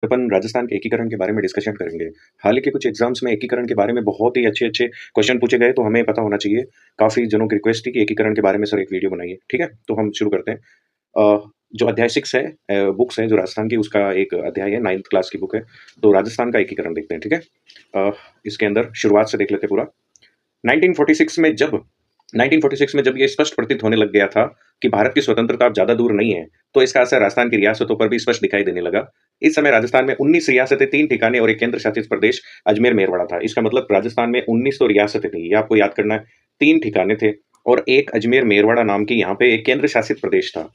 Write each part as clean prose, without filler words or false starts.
अपन राजस्थान के एकीकरण के बारे में डिस्कशन करेंगे। हाल ही के कुछ एग्जाम्स में एकीकरण के बारे में बहुत ही अच्छे-अच्छे क्वेश्चन पूछे गए, तो हमें पता होना चाहिए। काफ़ी जनों की रिक्वेस्ट थी कि एकीकरण के बारे में सर एक वीडियो बनाइए, ठीक है? तो हम शुरू करते हैं। जो अध्याय 6 है बुक्स है जो राजस्थान की, उसका एक अध्याय है, 9th क्लास की बुक है। तो राजस्थान का एकीकरण देखते हैं, ठीक है? इसके अंदर शुरुआत से देख लेते हैं पूरा। 1946 में जब 1946 में जब ये स्पष्ट प्रतीत होने लग गया था कि भारत की स्वतंत्रता अब ज्यादा दूर नहीं है, तो इसका असर राजस्थान की रियासतों पर भी स्पष्ट दिखाई देने लगा। इस समय राजस्थान में 19 रियासतें, 3 ठिकाने और एक केंद्र शासित प्रदेश अजमेर मेरवाड़ा था। इसका मतलब राजस्थान में 19 तो रियासतें थी, ये आपको याद करना है। 3 ठिकाने थे और एक अजमेर मेरवाड़ा नाम की यहाँ पे एक केंद्र शासित प्रदेश था।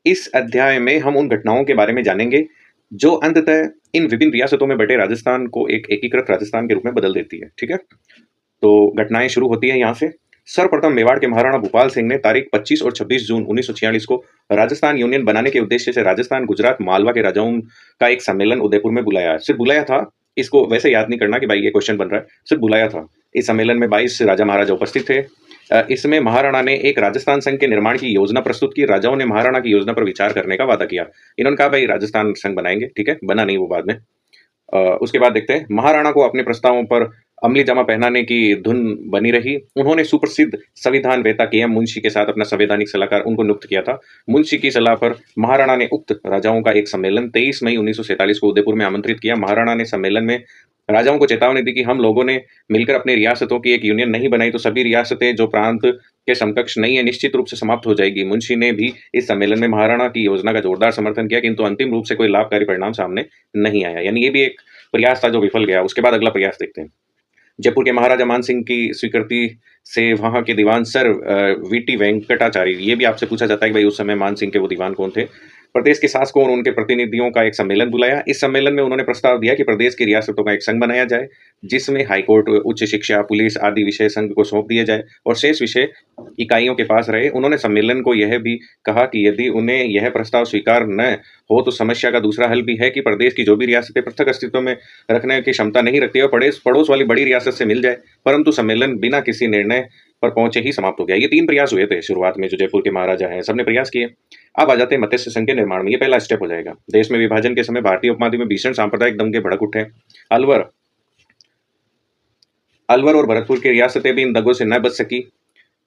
इस अध्याय में हम उन घटनाओं के बारे में जानेंगे जो अंततः इन विभिन्न रियासतों में बटे राजस्थान को एक एकीकृत राजस्थान के रूप में बदल देती है, ठीक है? तो घटनाएं शुरू होती हैं यहाँ से। सर्वप्रथम मेवाड़ के महाराणा भूपाल सिंह ने तारीख 25 और 26 जून 1946 को राजस्थान यूनियन बनाने के उद्देश्य से राजस्थान, गुजरात, मालवा के राजाओं का एक सम्मेलन उदयपुर में बुलाया। सिर्फ बुलाया था, इसको वैसे याद नहीं करना कि भाई ये क्वेश्चन बन रहा है, सिर्फ बुलाया था। इस सम्मेलन में 22 राजा महाराजा उपस्थित थे। इसमें महाराणा ने एक राजस्थान संघ के निर्माण की योजना प्रस्तुत की। राजाओं ने महाराणा की योजना पर विचार करने का वादा किया। इन्होंने कहा भाई राजस्थान संघ बनाएंगे, ठीक है? बना नहीं वो बाद में। उसके बाद देखते हैं, महाराणा को अपने प्रस्तावों पर अमली जामा पहनाने की धुन बनी रही। उन्होंने सुप्रसिद्ध संविधान वेता के एम मुंशी के साथ अपना संवैधानिक सलाहकार उनको नियुक्त किया था। मुंशी की सलाह पर महाराणा ने उक्त राजाओं का एक सम्मेलन 23 मई 1947 को उदयपुर में आमंत्रित किया। महाराणा ने सम्मेलन में राजाओं को चेतावनी दी कि हम लोगों ने मिलकर अपनी रियासतों की एक यूनियन नहीं बनाई तो सभी रियासतें जो प्रांत के समकक्ष नहीं है निश्चित रूप से समाप्त हो जाएगी। मुंशी ने भी इस सम्मेलन में महाराणा की योजना का जोरदार समर्थन किया, किंतु अंतिम रूप से कोई लाभकारी परिणाम सामने नहीं आया। यानी ये भी एक प्रयास था जो विफल गया। उसके बाद अगला प्रयास देखते हैं। जयपुर के महाराजा मानसिंह की स्वीकृति से वहां के दीवान सर वीटी वेंकटाचार्य, ये भी आपसे पूछा जाता है कि भाई उस समय मान सिंह के वो दीवान कौन थे, प्रदेश के शासकों और उनके प्रतिनिधियों का एक सम्मेलन बुलाया। इस सम्मेलन में उन्होंने प्रस्ताव दिया कि प्रदेश की रियासतों का एक संघ बनाया जाए, जिसमें हाईकोर्ट, उच्च शिक्षा, पुलिस आदि विषय संघ को सौंप दिए जाए और शेष विषय इकाइयों के पास रहे। उन्होंने सम्मेलन को यह भी कहा कि यदि उन्हें यह प्रस्ताव स्वीकार न हो तो समस्या का दूसरा हल भी है कि प्रदेश की जो भी रियासतें पृथक अस्तित्व में रखने की क्षमता नहीं रखती है पड़ोस वाली बड़ी रियासत से मिल जाए। परंतु सम्मेलन बिना किसी निर्णय पर पहुंचे ही समाप्त हो गया। ये 3 प्रयास हुए थे शुरुआत में, जो जयपुर के महाराजा हैं सबने प्रयास किए। अब आ जाते हैं मत्स्य संघ के निर्माण में। ये पहला स्टेप हो जाएगा। देश में विभाजन के समय भारतीय उपमहाद्वीप में भीषण सांप्रदायिक दंगे भड़क उठे। अलवर अलवर और भरतपुर की रियासतें भी इन दंगों से न बच सकी।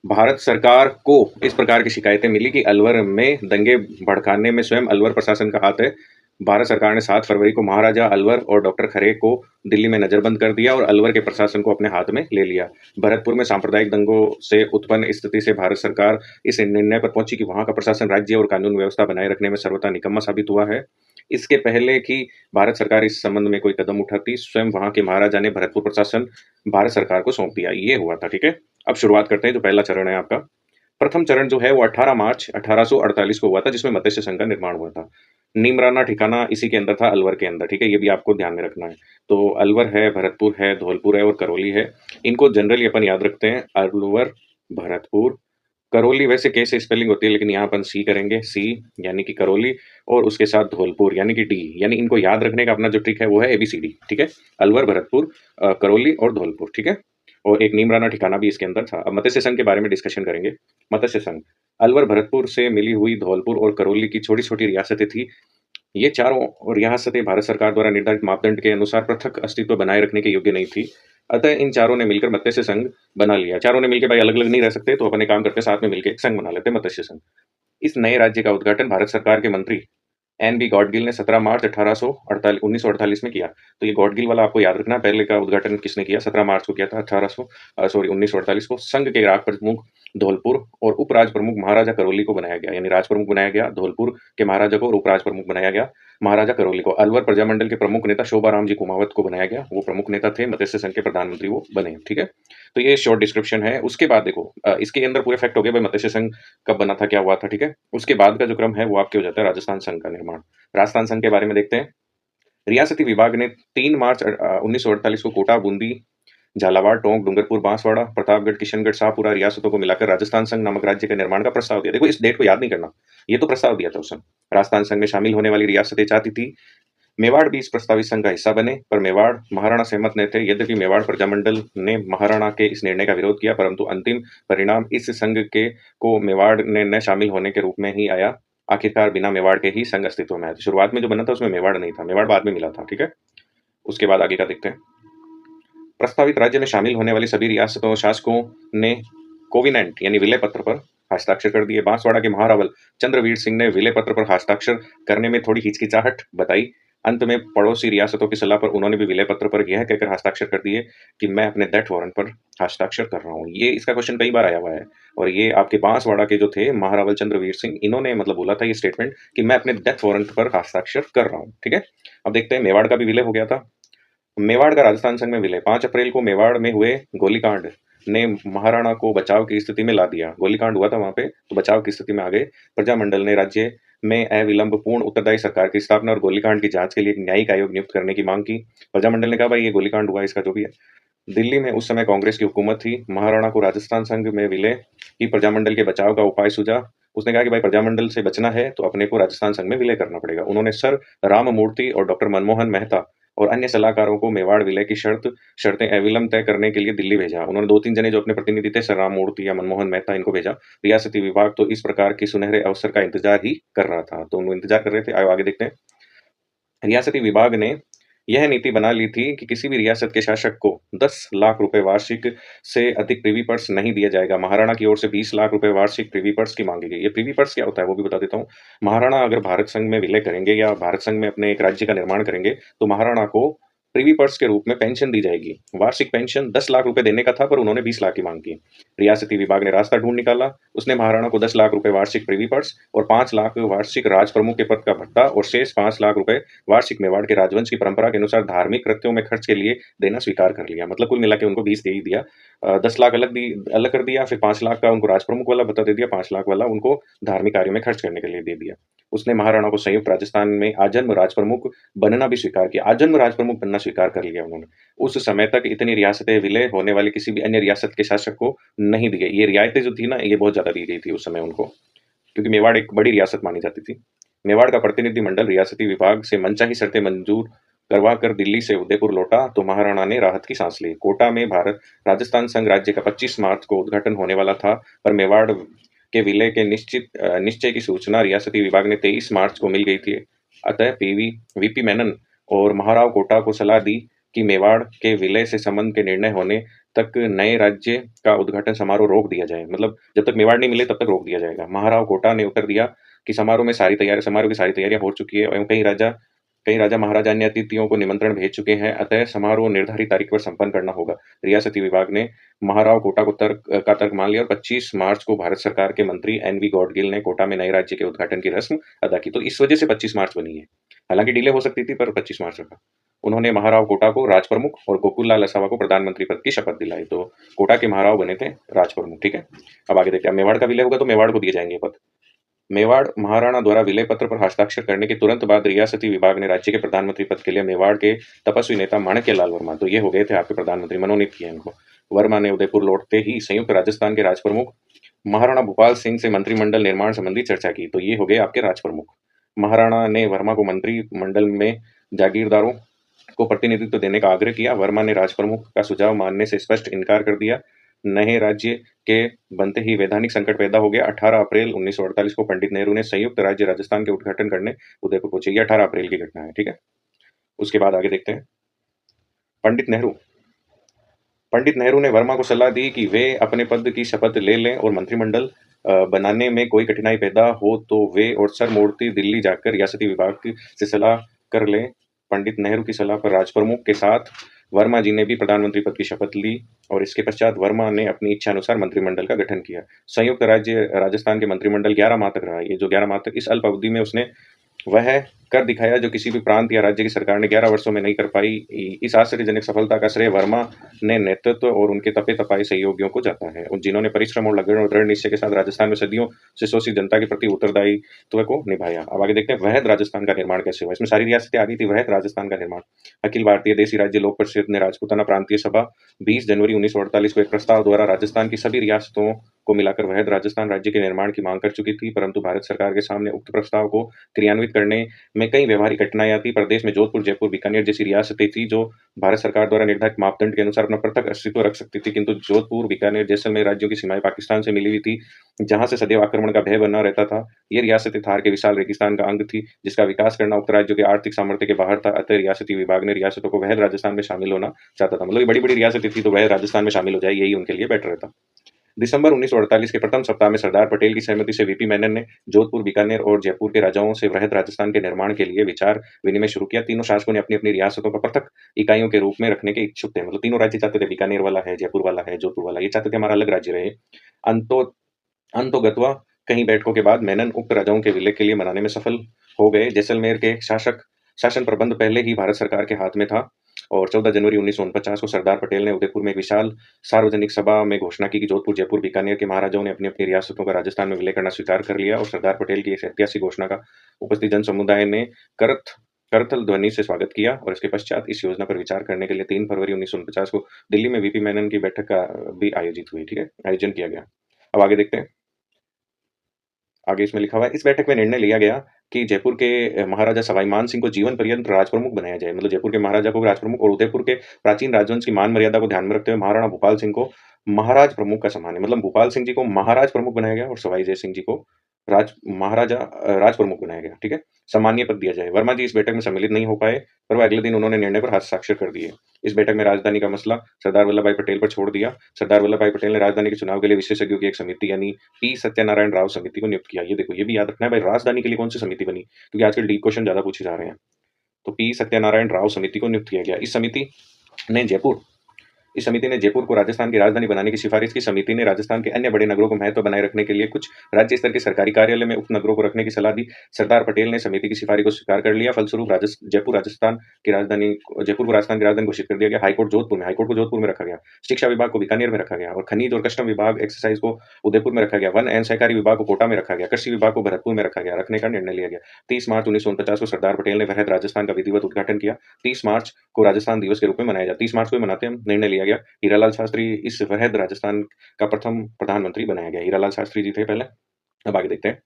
भारत सरकार को इस प्रकार की शिकायतें मिली कि अलवर में दंगे भड़काने में स्वयं अलवर प्रशासन का हाथ है। भारत सरकार ने 7 फरवरी को महाराजा अलवर और डॉक्टर खरे को दिल्ली में नजरबंद कर दिया और अलवर के प्रशासन को अपने हाथ में ले लिया। भरतपुर में सांप्रदायिक दंगों से उत्पन्न स्थिति से भारत सरकार इस निर्णय पर पहुंची कि वहां का प्रशासन राज्य और कानून व्यवस्था बनाए रखने में सर्वथा निकम्मा साबित हुआ है। इसके पहले कि भारत सरकार इस संबंध में कोई कदम उठाती, स्वयं वहां के महाराजा ने भरतपुर प्रशासन भारत सरकार को सौंप दिया। ये हुआ था, ठीक है? अब शुरुआत करते हैं। जो पहला चरण है आपका, प्रथम चरण जो है वो 18 मार्च 1848 को हुआ था, जिसमें मत्स्य संघ का निर्माण हुआ था। नीमराना ठिकाना इसी के अंदर था, अलवर के अंदर, ठीक है? ये भी आपको ध्यान में रखना है। तो अलवर है, भरतपुर है, धौलपुर है और करौली है। इनको जनरली अपन याद रखते हैं, अलवर, भरतपुर, करौली। वैसे कैसे स्पेलिंग होती है, लेकिन यहाँ अपन सी करेंगे, सी यानी कि करौली, और उसके साथ धौलपुर यानी कि डी। यानी इनको याद रखने का अपना जो ट्रिक है वो है ABCD, ठीक है? अलवर, भरतपुर, करौली और धौलपुर, ठीक है? और एक नीमराना ठिकाना भी इसके अंदर था। अब मत्स्य संघ के बारे में डिस्कशन करेंगे। मत्स्य संघ अलवर, भरतपुर से मिली हुई धौलपुर और करौली की छोटी-छोटी रियासतें थी। ये चारों रियासतें भारत सरकार द्वारा निर्धारित मापदंड के अनुसार पृथक अस्तित्व बनाए रखने के योग्य नहीं थी। अतः इन चारों ने मिलकर मत्स्य संघ बना लिया। चारों ने मिलकर भाई अलग-अलग नहीं रह सकते, तो अपने काम करते साथ में मिलकर एक संघ बना लेते, मत्स्य संघ। इस नए राज्य का उद्घाटन भारत सरकार के मंत्री NB गॉडगिल ने 17 मार्च 1948 में किया। तो ये गॉडगिल वाला आपको याद रखना। पहले का उद्घाटन किसने किया? 17 मार्च को किया था, 1948 को। संघ के राज प्रमुख धौलपुर और उपराज प्रमुख महाराजा करौली को बनाया गया। यानी राज प्रमुख बनाया गया धौलपुर के महाराजा को और उपराज प्रमुख बनाया गया महाराजा करौली को। अलवर प्रजामंडल के प्रमुख नेता शोभाराम जी कुमावत को बनाया गया, वो प्रमुख नेता थे। मत्स्य संघ के प्रधानमंत्री वो बने, ठीक है? तो ये शॉर्ट डिस्क्रिप्शन है। उसके बाद देखो, इसके अंदर पूरे फैक्ट हो गए भाई, मत्स्य संघ कब बना था, क्या हुआ था, ठीक है? उसके बाद का जो क्रम है वो आपके हो जाता है राजस्थान संघ का निर्माण। राजस्थान संघ के बारे में देखते हैं। रियासती विभाग ने 3 मार्च 1948 को कोटा, बूंदी, झालावाड़, टोंक, डूंगरपुर, बांसवाड़ा, प्रतापगढ़, किशनगढ़, शाहपुरा रियासतों को मिलाकर राजस्थान संघ नामक राज्य के निर्माण का प्रस्ताव दिया। देखो, इस डेट को याद नहीं करना, ये तो प्रस्ताव दिया था उस समय। राजस्थान संघ में शामिल होने वाली रियासतें चाहती थी मेवाड़ भी इस प्रस्तावित संघ का हिस्सा बने, पर मेवाड़ महाराणा सहमत नहीं थे। यद्यपि मेवाड़ प्रजामंडल ने महाराणा के इस निर्णय का विरोध किया, परंतु अंतिम परिणाम इस संघ के को मेवाड़ ने न शामिल होने के रूप में ही आया। आखिरकार बिना मेवाड़ के ही संघ अस्तित्व में आया। तो शुरुआत में जो बना था उसमें मेवाड़ नहीं था, मेवाड़ बाद में मिला था, ठीक है? उसके बाद आगे का देखते हैं। प्रस्तावित राज्य में शामिल होने वाली सभी रियासतों शासकों ने कोविनेंट यानी विलय पत्र पर हस्ताक्षर कर दिए। बांसवाड़ा के महारावल चंद्रवीर सिंह ने विलय पत्र पर हस्ताक्षर करने में थोड़ी हिचकिचाहट बताई। अंत में पड़ोसी रियासतों की सलाह पर उन्होंने भी विलय पत्र पर यह कहकर हस्ताक्षर कर दिए कि मैं अपने डेथ वारंट पर हस्ताक्षर कर रहा हूँ। ये इसका क्वेश्चन कई बार आया हुआ है और ये आपके बांसवाड़ा के जो थे महारावल चंद्रवीर सिंह, इन्होंने मतलब बोला था ये स्टेटमेंट कि मैं अपने डेथ वारंट पर हस्ताक्षर कर रहा हूँ, ठीक है? अब देखते हैं मेवाड़ का भी विलय हो गया था। मेवाड़ का राजस्थान संघ में विलय 5 अप्रैल को मेवाड़ में हुए गोलीकांड ने महाराणा को बचाव की स्थिति में ला दिया। गोलीकांड हुआ था वहां पे, तो बचाव की स्थिति में आ गए। प्रजामंडल ने राज्य में अविलंब पूर्ण उत्तरदायी सरकार की स्थापना और गोलीकांड की जांच के लिए एक न्यायिक आयोग नियुक्त करने की मांग की। प्रजामंडल ने कहा भाई ये गोलीकांड हुआ, इसका जो भी है। दिल्ली में उस समय कांग्रेस की हुकूमत थी। महाराणा को राजस्थान संघ में विलय ही प्रजामंडल के बचाव का उपाय सूझा। उसने कहा कि भाई प्रजामंडल से बचना है तो अपने को राजस्थान संघ में विलय करना पड़ेगा। उन्होंने सर राममूर्ति और डॉक्टर मनमोहन मेहता और अन्य सलाहकारों को मेवाड़ विलय की शर्तें अविलंब तय करने के लिए दिल्ली भेजा। उन्होंने 2-3 जने जो अपने प्रतिनिधि थे, सर राममूर्ति या मनमोहन मेहता, इनको भेजा। रियासती विभाग तो इस प्रकार की सुनहरे अवसर का इंतजार ही कर रहा था, तो उन्होंने इंतजार कर रहे थे। आगे देखते हैं। रियासती विभाग ने यह नीति बना ली थी कि किसी भी रियासत के शासक को 10 लाख रुपए वार्षिक से अधिक प्रीवी पर्स नहीं दिया जाएगा। महाराणा की ओर से 20 लाख रुपए वार्षिक प्रीवी पर्स की मांगी गई। ये प्रीवी पर्स क्या होता है वो भी बता देता हूँ। महाराणा अगर भारत संघ में विलय करेंगे या भारत संघ में अपने एक राज्य का निर्माण करेंगे तो महाराणा को प्रीवी पर्स के रूप में पेंशन दी जाएगी। वार्षिक पेंशन 10 लाख रुपए देने का था पर उन्होंने 20 लाख की मांग की। रियासती विभाग ने रास्ता ढूंढ निकाला। उसने महाराणा को 10 लाख रुपए वार्षिक प्रीवी पर्स और 5 लाख वार्षिक राज प्रमुख के पद का भत्ता और शेष 5 लाख रुपए वार्षिक मेवाड़ के राजवंश की परंपरा के अनुसार धार्मिक कृत्यों में खर्च के लिए देना स्वीकार कर लिया। मतलब कुल मिला के उनको 20 दे ही दिया। 10 लाख अलग कर दिया, फिर 5 लाख का उनको राज प्रमुख वाला भत्ता दे दिया, 5 लाख वाला उनको धार्मिक कार्यों में खर्च करने के लिए दे दिया। उसने महाराणा को संयुक्त राजस्थान में आजन्म राज प्रमुख बनना भी स्वीकार किया। आजन्म राज प्रमुख बनना स्वीकार कर लिया उन्होंने। उस समय तक इतनी रियासतें विलय होने वाली किसी भी अन्य रियासत के शासक को नहीं दी गई। ये रियायतें जो थी ना, ये बहुत ज्यादा दी गई थी उस समय उनको, क्योंकि मेवाड़ एक बड़ी रियासत मानी जाती थी। मेवाड़ का प्रतिनिधिमंडल रियासती विभाग से मनचाही शर्तें मंजूर करवा कर दिल्ली से उदयपुर लौटा तो महाराणा ने राहत की सांस ली। कोटा में भारत राजस्थान संघ राज्य का 25 मार्च को उद्घाटन होने वाला था, पर मेवाड़ के विलय के निश्चय की सूचना रियासती विभाग ने 23 मार्च को मिल गई थी। अतः वीपी मेनन और महाराव कोटा को सलाह दी कि मेवाड़ के विलय से संबंध के निर्णय होने तक नए राज्य का उद्घाटन समारोह रोक दिया जाए। मतलब जब तक मेवाड़ नहीं मिले तब तक रोक दिया जाएगा। महाराव कोटा ने उत्तर दिया कि समारोह की सारी तैयारियां हो चुकी है एवं कई राजा महाराजा अन्य अतिथियों को निमंत्रण भेज चुके हैं, अतः समारोह निर्धारित तारीख पर संपन्न करना होगा। रियासती विभाग ने महाराव कोटा को तर्क मान लिया और 25 मार्च को भारत सरकार के मंत्री एनवी गॉडगिल ने कोटा में नए राज्य के उद्घाटन की रस्म अदा की। तो इस वजह से 25 मार्च बनी है। हालांकि डिले हो सकती थी पर 25 मार्च रखा। उन्होंने महाराव कोटा को राज प्रमुख और गोकुल लाल असावा को प्रधानमंत्री पद की शपथ दिलाई। तो कोटा के महाराव बने थे राज प्रमुख, ठीक है? अब आगे देखते हैं। मेवाड़ का विलय होगा तो मेवाड़ को दिए जाएंगे पद। मेवाड़ महाराणा द्वारा विलय पत्र पर हस्ताक्षर करने के तुरंत बाद रियासती विभाग ने राज्य के प्रधानमंत्री पद के लिए मेवाड़ के तपस्वी नेता माणक्यलाल वर्मा, तो ये हो गए थे आपके प्रधानमंत्री, मनोनीत किए इनको। वर्मा ने उदयपुर लौटते ही संयुक्त राजस्थान के राज प्रमुख महाराणा भूपाल सिंह से मंत्रिमंडल निर्माण संबंधी चर्चा की। तो ये हो गए आपके राज प्रमुख। महाराणा ने वर्मा को मंत्रिमंडल में जागीरदारों को प्रतिनिधित्व देने का आग्रह किया। वर्मा ने राज प्रमुख का सुझाव मानने से स्पष्ट इनकार कर दिया। नए राज्य के बनते ही वैधानिक संकट पैदा हो गया। 18 अप्रैल 1948 को पंडित नेहरू ने संयुक्त राज्य राजस्थान के उद्घाटन करने उदयपुर पहुंचे। ये 18 अप्रैल की घटना है, ठीक है? उसके बाद आगे देखते हैं। पंडित नेहरू ने वर्मा को सलाह दी कि वे अपने पद की शपथ ले लें और मंत्रिमंडल बनाने में कोई कठिनाई पैदा हो तो वे और सर मूर्ति दिल्ली जाकर रियासती विभाग से सलाह कर लें। पंडित नेहरू की सलाह पर राज प्रमुख के साथ वर्मा जी ने भी प्रधानमंत्री पद की शपथ ली और इसके पश्चात वर्मा ने अपनी इच्छा अनुसार मंत्रिमंडल का गठन किया। संयुक्त राज्य राजस्थान के मंत्रिमंडल 11 माह तक रहा। ये जो 11 माह तक, इस अल्प अवधि में उसने वह कर दिखाया जो किसी भी प्रांत या राज्य की सरकार ने 11 वर्षों में नहीं कर पाई। इस आश्चर्यजनक सफलता का श्रेय वर्मा ने नेतृत्व और उनके तपे तपाए सहयोगियों को जाता है, जिन्होंने परिश्रम और लगन और दृढ़ निश्चय के साथ राजस्थान में सदियों से शोषित जनता के प्रति उत्तरदायित्व को निभाया। अब आगे देखते हैं वहद राजस्थान का निर्माण कैसे हुआ। इसमें सारी रियासतें आ गई थी। वहद राजस्थान का निर्माण। अखिल भारतीय देसी राज्य लोक परिषद ने राजपूताना प्रांतीय सभा 20 जनवरी 1948 को एक प्रस्ताव द्वारा राजस्थान की सभी रियासतों को मिलाकर वहद राजस्थान राज्य के निर्माण की मांग कर चुकी थी, परंतु भारत सरकार के सामने उक्त प्रस्ताव को क्रियान्वित करने में कई व्यवहारिक कठिनाइयाँ थी। प्रदेश में जोधपुर, जयपुर, बीकानेर जैसी रियासतें थी जो भारत सरकार द्वारा निर्धारित मापदंड के अनुसार अपना पृथक अस्तित्व रख सकती थी, किंतु जोधपुर, बीकानेर, जैसलमेर राज्यों की सीमाएँ पाकिस्तान से मिली हुई थी, जहाँ से सदैव आक्रमण का भय बना रहता था। ये रियासतें थार के विशाल रेगिस्तान का अंग थी, जिसका विकास करना उक्त राज्यों के आर्थिक सामर्थ्य के बाहर था। अतः रियासती विभाग ने रियासतों को वह राजस्थान में शामिल होना चाहता था। मतलब ये बड़ी-बड़ी रियासतें थी, तो वह राजस्थान में शामिल हो जाए, यही उनके लिए बेटर रहता। दिसंबर 1948 के प्रथम सप्ताह में सरदार पटेल की सहमति से वीपी मेनन ने जोधपुर, बीकानेर और जयपुर के राजाओं से वृहद राजस्थान के निर्माण के लिए विचार विनिमय शुरू किया। तीनों शासकों ने अपनी-अपनी रियासतों को पृथक इकाइयों के रूप में रखने के इच्छुक थे। मतलब तीनों राज्य चाहते थे, बीकानेर वाला है, जयपुर वाला है, जोधपुर वाला, ये चाहते थे हमारा अलग राज्य रहे। अंतो अंतोगत्वा कई बैठकों के बाद मेनन उक्त राजाओं के विलय के लिए मनाने में सफल हो गए। जैसलमेर के शासन प्रबंध पहले ही भारत सरकार के हाथ में था और 14 जनवरी 1949 को सरदार पटेल ने उदयपुर में एक विशाल सार्वजनिक सभा में घोषणा की कि जोधपुर, जयपुर, बीकानेर के महाराजाओं ने अपनी-अपनी रियासतों का राजस्थान में विलय करना स्वीकार कर लिया और सरदार पटेल की इस ऐतिहासिक घोषणा का उपस्थित जन समुदाय ने करतल ध्वनि से स्वागत किया और इसके पश्चात इस योजना पर विचार करने के लिए 3 फरवरी 1949 को दिल्ली में वीपी मेनन की बैठक का भी आयोजित हुई, ठीक है? आयोजन किया गया। अब आगे देखते हैं। आगे इसमें लिखा हुआ है, इस बैठक में निर्णय लिया गया कि जयपुर के महाराजा सवाई मान सिंह को जीवन पर्यंत राजप्रमुख बनाया जाए। मतलब जयपुर के महाराजा को राजप्रमुख और उदयपुर के प्राचीन राजवंश की मान मर्यादा को ध्यान में रखते हुए महाराणा भूपाल सिंह को महाराज प्रमुख का सम्मान है। मतलब भूपाल सिंह जी को महाराज प्रमुख बनाया गया और सवाई जय सिंह जी को राज प्रमुख बनाया गया, ठीक है? सम्मानीय पद दिया जाए। वर्मा जी इस बैठक में सम्मिलित नहीं हो पाए, पर वह अगले दिन उन्होंने निर्णय पर हस्ताक्षर कर दिए। इस बैठक में राजधानी का मसला सरदार वल्लभ भाई पटेल पर छोड़ दिया। सरदार वल्लभ भाई पटेल ने राजधानी के चुनाव के लिए विशेषज्ञों की एक समिति यानी पी सत्यनारायण राव समिति को नियुक्त किया। ये देखो, ये भी याद रखना है भाई, राजधानी के लिए कौन सी समिति बनी, क्योंकि आजकल डीप क्वेश्चन ज्यादा पूछे जा रहे हैं। तो पी सत्यनारायण राव समिति को नियुक्त किया गया। ने जयपुर इस समिति ने जयपुर को राजस्थान की राजधानी बनाने की सिफारिश की। समिति ने राजस्थान के अन्य बड़े नगरों को महत्व बनाए रखने के लिए कुछ राज्य स्तर के सरकारी कार्यालय में उक्त नगरों को रखने की सलाह दी। सरदार पटेल ने समिति की सिफारिश को स्वीकार कर लिया। फलस्वरूप जयपुर को राजस्थान की राजधानी घोषित कर दिया गया। हाईकोर्ट को जोधपुर में रखा गया। शिक्षा विभाग को बीकानेर में रखा गया और खनिज और कस्टम विभाग एक्साइज को उदयपुर में रखा गया। वन एवं सहकारी विभाग को कोटा में रखा गया। कृषि विभाग को भरतपुर में रखा गया। रखने का निर्णय लिया गया। 30 मार्च 1949 को सरदार पटेल ने वृहद राजस्थान का विधिवत उद्घाटन किया। 30 मार्च को राजस्थान दिवस के रूप में मनाया जाता है। 30 मार्च को ही मनाते हैं हम। निर्णय लिया गया, हीरालाल शास्त्री इस वृहद राजस्थान का प्रथम प्रधानमंत्री बनाया गया। हीरालाल शास्त्री जी थे पहले। अब आगे देखते हैं।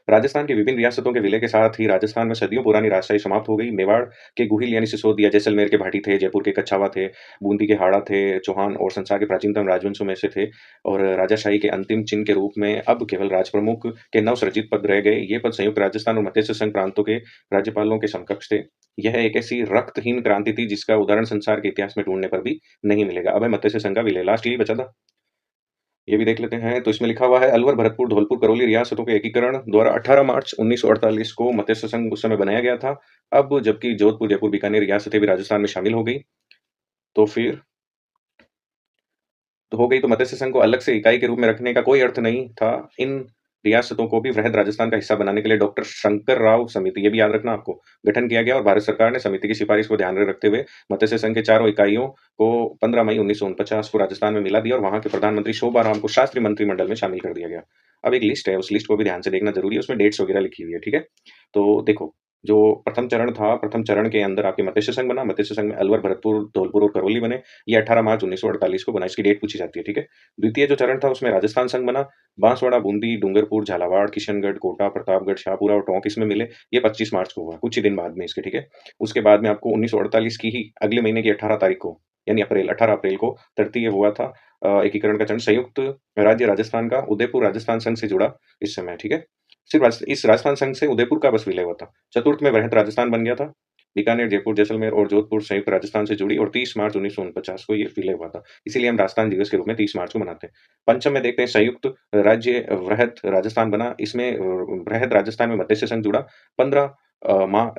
राजस्थान की विभिन्न रियासतों के विलय के साथ ही राजस्थान में सदियों पुरानी राजशाही समाप्त हो गई। मेवाड़ के गुहिल यानी सिसोदिया, जैसलमेर के भाटी थे, जयपुर के कच्छावा थे, बूंदी के हाड़ा थे, चौहान और संसार के प्राचीनतम राजवंशों में से थे और राजाशाही के अंतिम चिन्ह के रूप में अब केवल राजप्रमुख के नवसृजित पद रह गए। ये पद संयुक्त राजस्थान और मत्स्य संघ प्रांतों के राज्यपालों के समकक्ष थे। यह एक ऐसी रक्तहीन क्रांति थी जिसका उदाहरण संसार के इतिहास में ढूंढने पर भी नहीं मिलेगा। अब है मत्स्य संघ का विलय। लास्ट यही बचा था, ये भी देख लेते हैं। तो इसमें लिखा हुआ है, अलवर, भरतपुर, धौलपुर, करौली रियासतों के एकीकरण द्वारा 18 मार्च 1948 को मत्स्य संघ उस समय बनाया गया था। अब जबकि जोधपुर, जयपुर, बीकानेर रियासतें भी राजस्थान में शामिल हो गई, तो फिर तो हो गई, तो मत्स्य संघ को अलग से इकाई के रूप में रखने का कोई अर्थ नहीं था। इन रियासतों को भी वृहद राजस्थान का हिस्सा बनाने के लिए डॉक्टर शंकर राव समिति, ये भी याद रखना आपको, गठन किया गया और भारत सरकार ने समिति की सिफारिश को ध्यान में रखते हुए मत्स्य संघ के चारों इकाइयों को 15 मई 1949 को राजस्थान में मिला दिया और वहां के प्रधानमंत्री शोभाराम को शास्त्री मंत्रिमंडल में शामिल कर दिया गया। अब एक लिस्ट है, उस लिस्ट को भी ध्यान से देखना जरूरी है, उसमें डेट्स वगैरह लिखी हुई है, ठीक है? तो देखो, जो प्रथम चरण था, प्रथम चरण के अंदर आपके मत्स्य संघ बना। मत्स्य संघ में अलवर, भरतपुर, धौलपुर और करौली बने। ये 18 मार्च 1948 को बना। इसकी डेट पूछी जाती है, ठीक है? द्वितीय जो चरण था उसमें राजस्थान संघ बना। बांसवाड़ा, बूंदी, डूंगरपुर, झालावाड़, किशनगढ़, कोटा, प्रतापगढ़, शाहपुरा और टोंक इसमें मिले। ये 25 मार्च को हुआ, कुछ ही दिन बाद में इसके, ठीक है? उसके बाद में आपको 1948 की ही अगले महीने की 18 तारीख को, यानी 18 अप्रैल को तृतीय हुआ था एकीकरण का चरण। संयुक्त राज्य राजस्थान का उदयपुर राजस्थान संघ से जुड़ा इस समय, ठीक है? इस राजस्थान संघ से उदयपुर का बस विलय हुआ था। चतुर्थ में वृहद राजस्थान बन गया था। बीकानेर, जयपुर, जैसलमेर और जोधपुर संयुक्त राजस्थान से जुड़ी और 30 मार्च 1949 को ये विलय हुआ था। इसीलिए हम राजस्थान दिवस के रूप में 30 मार्च को मनाते हैं। पंचम में देखते हैं, संयुक्त राज्य वृहद राजस्थान बना। इसमें वृहद राजस्थान में मत्स्य संघ जुड़ा। 15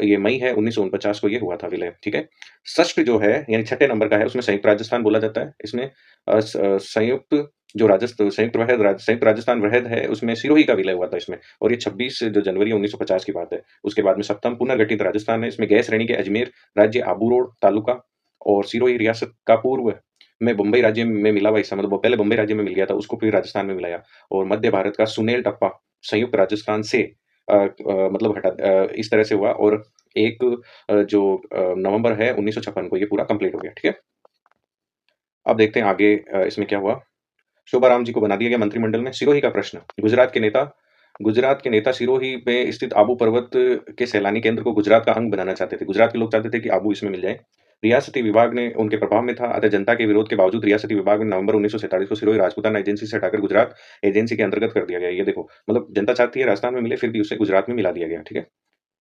ये मई है 1949 को ये हुआ था विलय, ठीक है? षष्ठ जो है यानी छठे नंबर का है, उसमें संयुक्त राजस्थान बोला जाता है। इसमें संयुक्त राजस्थान वृहद है, उसमें सिरोही का विलय हुआ था इसमें और ये 26 जो जनवरी 1950 की बात है। उसके बाद में सप्तम पुनर्गठित राजस्थान है। इसमें गैर श्रेणी के अजमेर राज्य, आबू रोड तालुका और सिरोही रियासत का पूर्व में बम्बई राज्य में मिला हुआ हिस्सा, मतलब पहले बम्बई राज्य में मिल गया था, उसको फिर राजस्थान में मिलाया। और मध्य भारत का सुनेल टप्पा संयुक्त राजस्थान से मतलब इस तरह से हुआ और एक नवंबर है 1956 को ये पूरा कंप्लीट हो गया, ठीक है? अब देखते हैं आगे इसमें क्या हुआ। शोभाराम जी को बना दिया गया मंत्रिमंडल में। सिरोही का प्रश्न, गुजरात के नेता गुजरात के नेता सिरोही में स्थित आबू पर्वत के सैलानी केंद्र को गुजरात का अंग बनाना चाहते थे। गुजरात के लोग चाहते थे कि आबू इसमें मिल जाए। रियासती विभाग ने उनके प्रभाव में था, अतः जनता के विरोध के बावजूद रियासती विभाग ने नवंबर 1947 को सिरोही राजपूताना एजेंसी से हटाकर गुजरात एजेंसी के अंतर्गत कर दिया गया। ये देखो, मतलब जनता चाहती है राजस्थान में मिले, फिर भी उसे गुजरात में मिला दिया गया, ठीक है?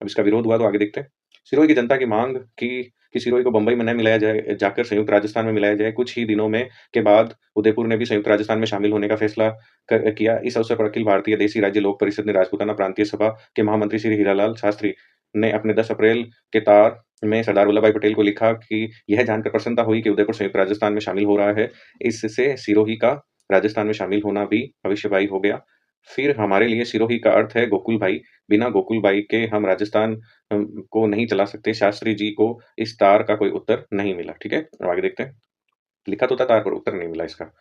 अब इसका विरोध हुआ तो आगे देखते हैं। सिरोही की जनता की मांग कि सिरोही को बंबई में न मिलाया जाए, जाकर संयुक्त राजस्थान में मिलाया जाए। कुछ ही दिनों में के बाद उदयपुर ने भी संयुक्त राजस्थान में शामिल होने का फैसला किया। इस अवसर पर अखिल भारतीय देशी राज्य लोक परिषद ने राजपूताना प्रांतीय सभा के महामंत्री श्री हीरालाल शास्त्री ने अपने 10 अप्रैल के तार में सरदार वल्लभ भाई पटेल को लिखा कि यह जानकर प्रसन्नता हुई कि उदयपुर संयुक्त राजस्थान में शामिल हो रहा है। इससे सिरोही का राजस्थान में शामिल होना भी भविष्यवाणी हो गया। फिर हमारे लिए सिरोही का अर्थ है गोकुल भाई। बिना गोकुल बाई के हम राजस्थान को नहीं चला सकते। शास्त्री जी को इस तार का कोई उत्तर नहीं मिला, ठीक है? अब आगे देखते हैं। लिखा तो था तार पर उत्तर नहीं मिला इसका।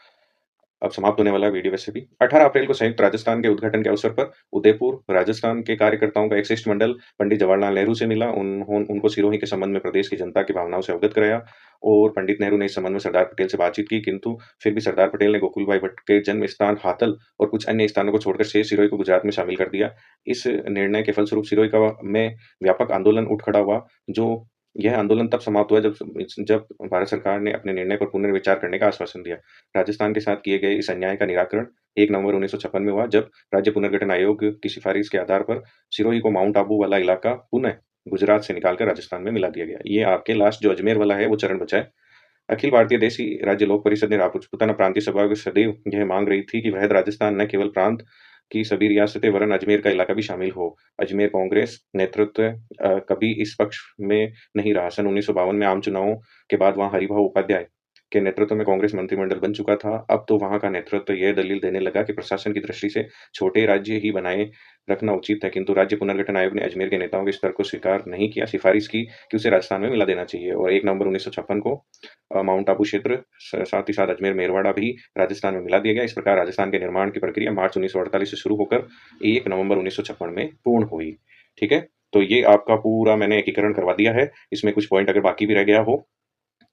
अब समाप्त होने वाला है वीडियो वैसे भी। 18 अप्रैल को संयुक्त राजस्थान के उद्घाटन के अवसर पर उदयपुर, राजस्थान के कार्यकर्ताओं का एक शिष्टमंडल पंडित जवाहरलाल नेहरू से मिला। उनको सिरोही के संबंध में प्रदेश की जनता की भावनाओं से अवगत कराया और पंडित नेहरू ने इस संबंध में सरदार पटेल से बातचीत की, किंतु फिर भी सरदार पटेल ने गोकुलभाई भट्ट के जन्म स्थान हाथल और कुछ अन्य स्थानों को छोड़कर शेष सिरोही को गुजरात में शामिल कर दिया। इस निर्णय के फलस्वरूप सिरोही का में व्यापक आंदोलन उठ खड़ा हुआ, जो यह आंदोलन तब समाप्त हुआ जब भारत सरकार ने अपने निर्णय पर पुनर्विचार करने का आश्वासन दिया। राजस्थान के साथ किए गए इस अन्याय का निराकरण 1 नवंबर 1956 में हुआ, जब राज्य पुनर्गठन आयोग की सिफारिश के आधार पर सिरोही को माउंट आबू वाला इलाका पुनः गुजरात से निकालकर राजस्थान में मिला दिया गया। ये आपके लास्ट जो अजमेर वाला है, वो चरण बचा है। अखिल भारतीय देशी राज्य लोक परिषद ने राजपूताना प्रांतीय सभा को सदैव यह मांग रही थी कि वृहद राजस्थान न केवल प्रांत की सभी रियासतें वरन अजमेर का इलाका भी शामिल हो। अजमेर कांग्रेस नेतृत्व कभी इस पक्ष में नहीं रहा। सन 1952 में आम चुनावों के बाद वहाँ हरिभाऊ उपाध्याय के नेतृत्व में कांग्रेस मंत्रिमंडल बन चुका था। अब तो वहाँ का नेतृत्व यह दलील देने लगा कि प्रशासन की दृष्टि से छोटे राज्य ही बनाए रखना उचित है, किंतु राज्य पुनर्गठन आयोग ने अजमेर के नेताओं के इस तर्क को स्वीकार नहीं किया, सिफारिश की कि उसे राजस्थान में मिला देना चाहिए और 1 नवंबर 1956 को माउंट आबू क्षेत्र साथ ही साथ अजमेर मेरवाड़ा भी राजस्थान में मिला दिया गया। इस प्रकार राजस्थान के निर्माण की प्रक्रिया मार्च 1948 से शुरू होकर 1 नवंबर 1956 में पूर्ण हुई। ठीक है? तो ये आपका पूरा मैंने एकीकरण करवा दिया है। इसमें कुछ पॉइंट अगर बाकी भी रह गया हो,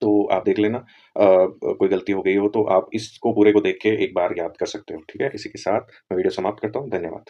तो आप देख लेना। कोई गलती हो गई हो तो आप इसको पूरे को देख के एक बार याद कर सकते हो। ठीक है? इसी के साथ मैं वीडियो समाप्त करता हूँ। धन्यवाद।